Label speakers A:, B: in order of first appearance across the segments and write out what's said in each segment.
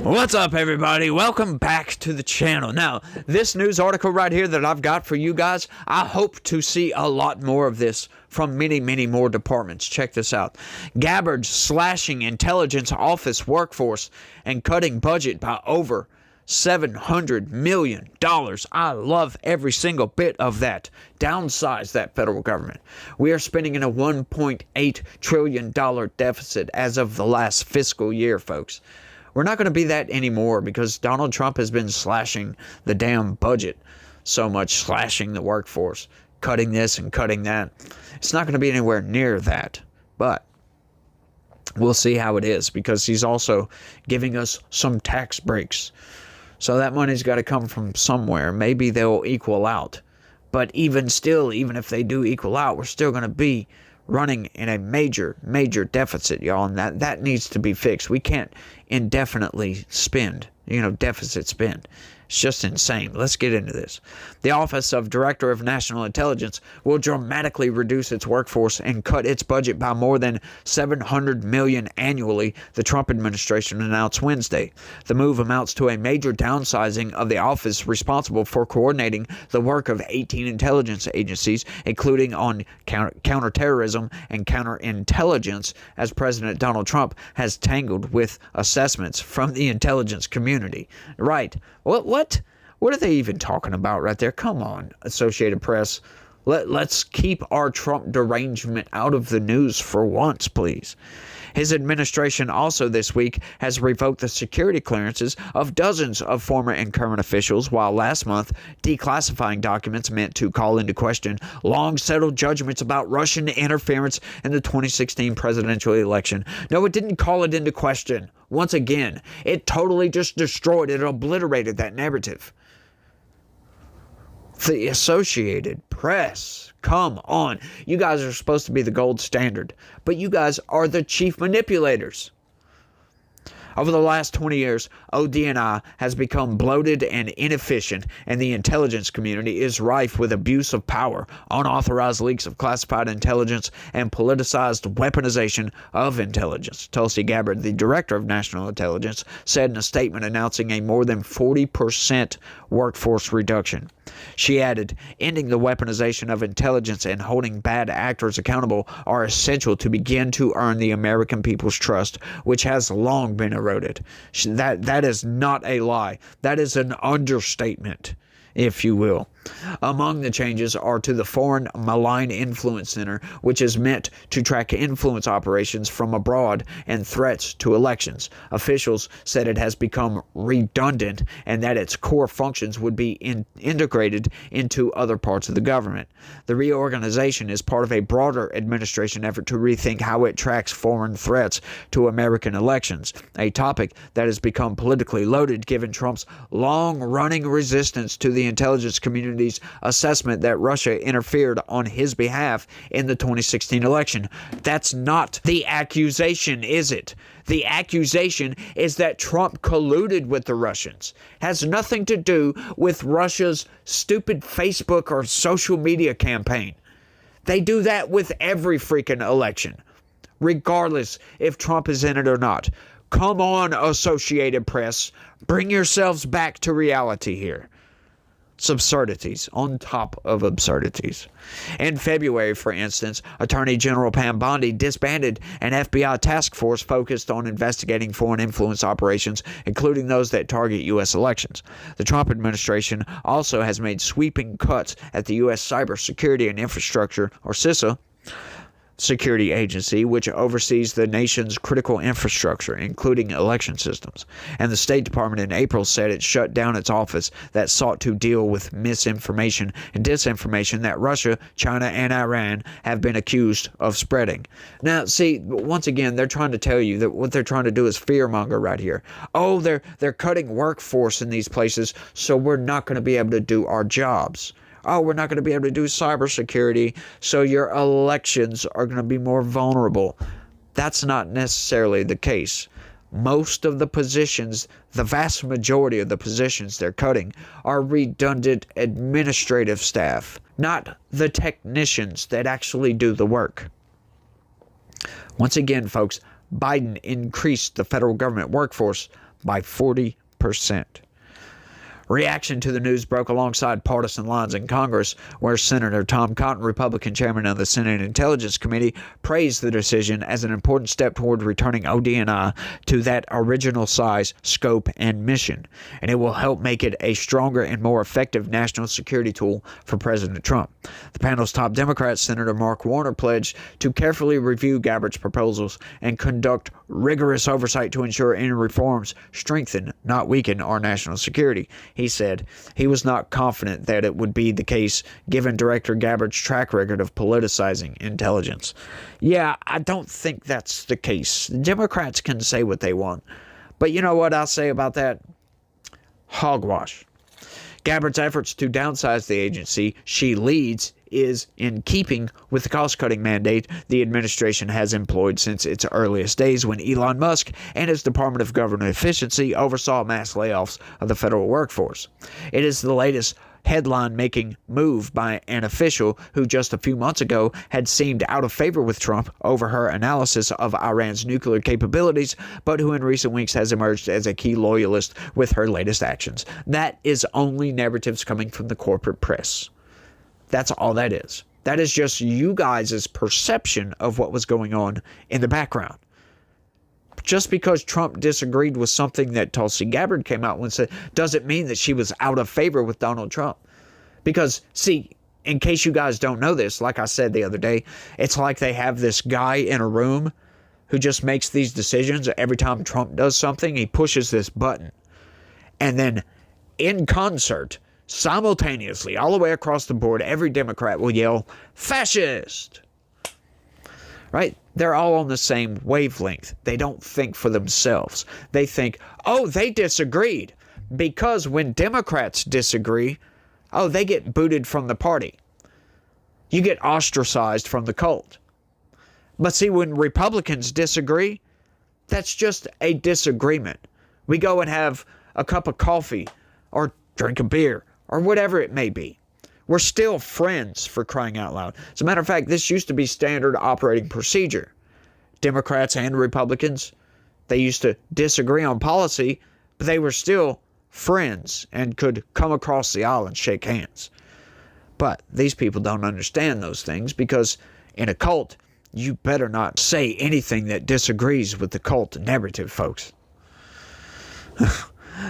A: What's up, everybody? Welcome back to the channel. Now, this news article right here that I've got for you guys, I hope to see a lot more of this from many more departments. Check this out. Gabbard slashing intelligence office workforce and cutting budget by over $700 million. I love every single bit of that. Downsize that federal government. We are spending in a $1.8 trillion deficit as of the last fiscal year, folks. We're not going to be that anymore because Donald Trump has been slashing the damn budget so much, slashing the workforce, cutting this and cutting that. It's not going to be anywhere near that, but we'll see how it is because he's also giving us some tax breaks. So that money's got to come from somewhere. Maybe they'll equal out. But even still, even if they do equal out, we're still going to be running in a major deficit, y'all, and that needs to be fixed. We can't indefinitely spend, deficit spend. It's just insane. Let's get into this. The Office of Director of National Intelligence will dramatically reduce its workforce and cut its budget by more than $700 million annually, the Trump administration announced Wednesday. The move amounts to a major downsizing of the office responsible for coordinating the work of 18 intelligence agencies, including on counterterrorism and counterintelligence, as President Donald Trump has tangled with assessments from the intelligence community. Right. What are they even talking about right there? Come on, Associated Press. Let's keep our Trump derangement out of the news for once, please. His administration also this week has revoked the security clearances of dozens of former and current officials, while last month declassifying documents meant to call into question long-settled judgments about Russian interference in the 2016 presidential election. No, it didn't call it into question. Once again, it totally just destroyed it, obliterated that narrative. The Associated Press, come on. You guys are supposed to be the gold standard, but you guys are the chief manipulators. Over the last 20 years, ODNI has become bloated and inefficient, and the intelligence community is rife with abuse of power, unauthorized leaks of classified intelligence, and politicized weaponization of intelligence. Tulsi Gabbard, the director of national intelligence, said in a statement announcing a more than 40% workforce reduction. She added, ending the weaponization of intelligence and holding bad actors accountable are essential to begin to earn the American people's trust, which has long been eroded. That is not a lie. That is an understatement, if you will. Among the changes are to the Foreign Malign Influence Center, which is meant to track influence operations from abroad and threats to elections. Officials said it has become redundant and that its core functions would be integrated into other parts of the government. The reorganization is part of a broader administration effort to rethink how it tracks foreign threats to American elections, a topic that has become politically loaded given Trump's long-running resistance to the intelligence community assessment that Russia interfered on his behalf in the 2016 election. That's not the accusation, is it? The accusation is that Trump colluded with the Russians. Has nothing to do with Russia's stupid Facebook or social media campaign. They do that with every freaking election, regardless if Trump is in it or not. Come on, Associated Press. Bring yourselves back to reality here. It's absurdities on top of absurdities. In February, for instance, Attorney General Pam Bondi disbanded an FBI task force focused on investigating foreign influence operations, including those that target U.S. elections. The Trump administration also has made sweeping cuts at the U.S. Cybersecurity and Infrastructure, or CISA, security agency, which oversees the nation's critical infrastructure, including election systems. And the State Department in April said it shut down its office that sought to deal with misinformation and disinformation that Russia, China, and Iran have been accused of spreading. Now, see, once again, they're trying to tell you that what they're trying to do is fearmonger right here. Oh, they're cutting workforce in these places, so we're not going to be able to do our jobs. Oh, we're not going to be able to do cybersecurity, so your elections are going to be more vulnerable. That's not necessarily the case. Most of the positions, the vast majority of the positions they're cutting, are redundant administrative staff, not the technicians that actually do the work. Once again, folks, Biden increased the federal government workforce by 40%. Reaction to the news broke alongside partisan lines in Congress, where Senator Tom Cotton, Republican chairman of the Senate Intelligence Committee, praised the decision as an important step toward returning ODNI to that original size, scope, and mission, and it will help make it a stronger and more effective national security tool for President Trump. The panel's top Democrat, Senator Mark Warner, pledged to carefully review Gabbard's proposals and conduct rigorous oversight to ensure any reforms strengthen, not weaken, our national security. He said he was not confident that it would be the case given Director Gabbard's track record of politicizing intelligence. Yeah, I don't think that's the case. Democrats can say what they want. But you know what I'll say about that? Hogwash. Gabbard's efforts to downsize the agency she leads is in keeping with the cost-cutting mandate the administration has employed since its earliest days, when Elon Musk and his Department of Government Efficiency oversaw mass layoffs of the federal workforce. It is the latest headline-making move by an official who just a few months ago had seemed out of favor with Trump over her analysis of Iran's nuclear capabilities, but who in recent weeks has emerged as a key loyalist with her latest actions. That is only narratives coming from the corporate press. That's all that is. That is just you guys' perception of what was going on in the background. Just because Trump disagreed with something that Tulsi Gabbard came out and said doesn't mean that she was out of favor with Donald Trump. Because, see, in case you guys don't know this, like I said the other day, it's like they have this guy in a room who just makes these decisions. Every time Trump does something, he pushes this button. And then in concert, simultaneously, all the way across the board, every Democrat will yell, "Fascist!" Right? They're all on the same wavelength. They don't think for themselves. They think, oh, they disagreed. Because when Democrats disagree, oh, they get booted from the party. You get ostracized from the cult. But see, when Republicans disagree, that's just a disagreement. We go and have a cup of coffee or drink a beer or whatever it may be. We're still friends, for crying out loud. As a matter of fact, this used to be standard operating procedure. Democrats and Republicans, they used to disagree on policy, but they were still friends and could come across the aisle and shake hands. But these people don't understand those things, because in a cult, you better not say anything that disagrees with the cult narrative, folks.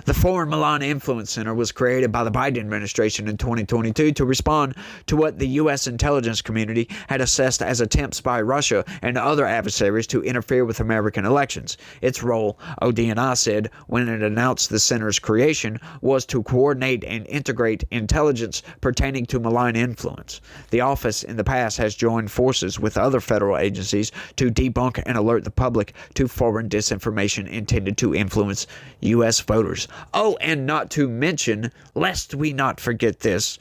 A: The Foreign Milan Influence Center was created by the Biden administration in 2022 to respond to what the U.S. intelligence community had assessed as attempts by Russia and other adversaries to interfere with American elections. Its role, ODNI said when it announced the center's creation, was to coordinate and integrate intelligence pertaining to malign influence. The office in the past has joined forces with other federal agencies to debunk and alert the public to foreign disinformation intended to influence U.S. voters. Oh, and not to mention, lest we not forget this,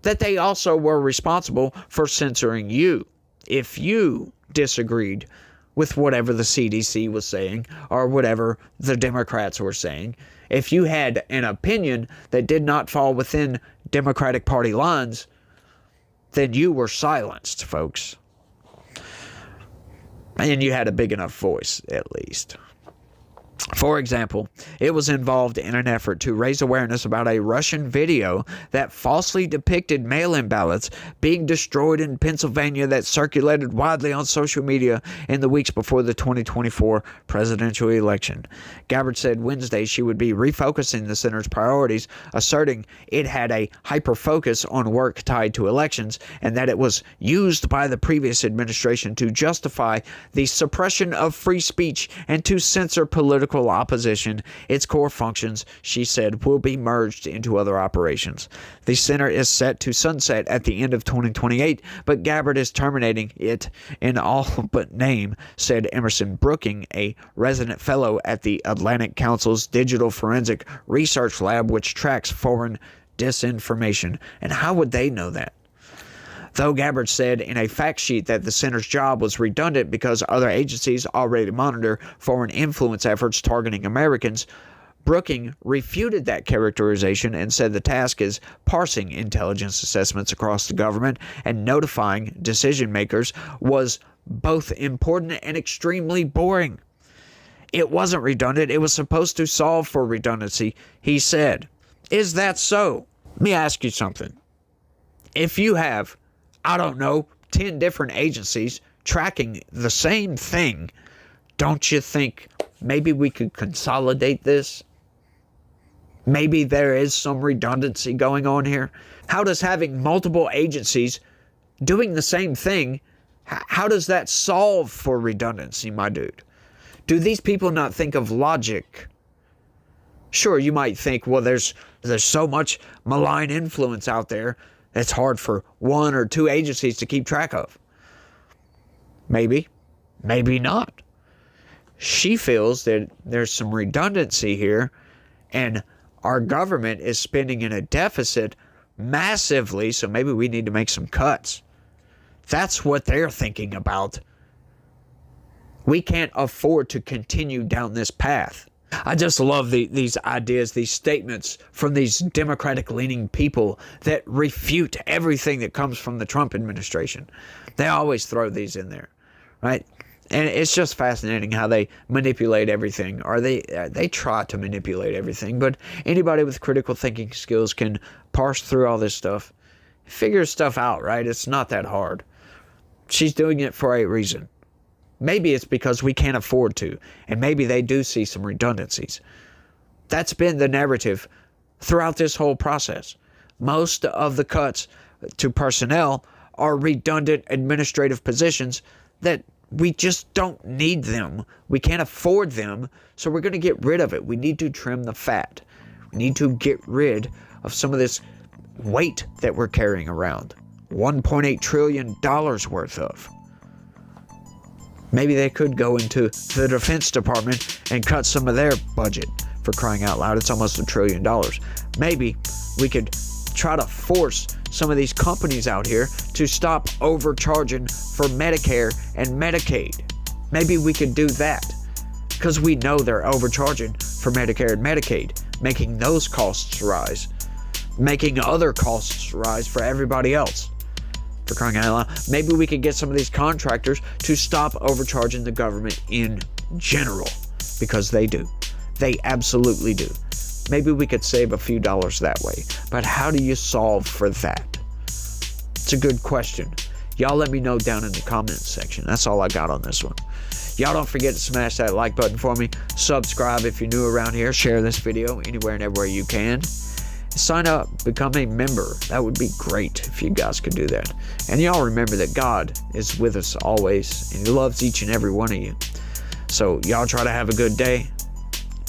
A: that they also were responsible for censoring you if you disagreed with whatever the CDC was saying or whatever the Democrats were saying. If you had an opinion that did not fall within Democratic Party lines, then you were silenced, folks. And you had a big enough voice, at least. For example, it was involved in an effort to raise awareness about a Russian video that falsely depicted mail-in ballots being destroyed in Pennsylvania that circulated widely on social media in the weeks before the 2024 presidential election. Gabbard said Wednesday she would be refocusing the center's priorities, asserting it had a hyper-focus on work tied to elections and that it was used by the previous administration to justify the suppression of free speech and to censor political opposition. Its core functions, she said, will be merged into other operations. The center is set to sunset at the end of 2028, but Gabbard is terminating it in all but name, said Emerson Brooking, a resident fellow at the Atlantic Council's Digital Forensic Research Lab, which tracks foreign disinformation. And how would they know that? Though Gabbard said in a fact sheet that the center's job was redundant because other agencies already monitor foreign influence efforts targeting Americans, Brooking refuted that characterization and said the task is parsing intelligence assessments across the government and notifying decision makers was both important and extremely boring. it wasn't redundant. It was supposed to solve for redundancy, he said. Is that so? Let me ask you something. If you have, I don't know, 10 different agencies tracking the same thing, don't you think maybe we could consolidate this? Maybe there is some redundancy going on here. How does having multiple agencies doing the same thing, how does that solve for redundancy, my dude? Do these people not think of logic? Sure, you might think, well, there's so much malign influence out there, it's hard for one or two agencies to keep track of. Maybe, maybe not. She feels that there's some redundancy here, and our government is spending in a deficit massively, so maybe we need to make some cuts. That's what they're thinking about. We can't afford to continue down this path. I just love these ideas, these statements from these Democratic-leaning people that refute everything that comes from the Trump administration. They always throw these in there, right? And it's just fascinating how they manipulate everything, or they try to manipulate everything. But anybody with critical thinking skills can parse through all this stuff, figure stuff out, right? It's not that hard. She's doing it for a reason. Maybe it's because we can't afford to, and maybe they do see some redundancies. That's been the narrative throughout this whole process. Most of the cuts to personnel are redundant administrative positions that we just don't need them. We can't afford them, so we're going to get rid of it. We need to trim the fat. We need to get rid of some of this weight that we're carrying around. $1.8 trillion worth of. Maybe they could go into the Defense Department and cut some of their budget, for crying out loud. It's almost $1 trillion. Maybe we could try to force some of these companies out here to stop overcharging for Medicare and Medicaid. Maybe we could do that, because we know they're overcharging for Medicare and Medicaid, making those costs rise, making other costs rise for everybody else. For crying out loud, maybe we could get some of these contractors to stop overcharging the government in general, because they do. They absolutely do. Maybe we could save a few dollars that way. But how do you solve for that? It's a good question. Y'all let me know down in the comments section. That's all I got on this one. Y'all don't forget to smash that like button for me. Subscribe if you're new around here. Share this video anywhere and everywhere you can. Sign up, become a member. That would be great if you guys could do that. And y'all remember that God is with us always, and He loves each and every one of you. So y'all try to have a good day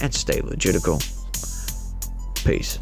A: and stay legitical. Peace.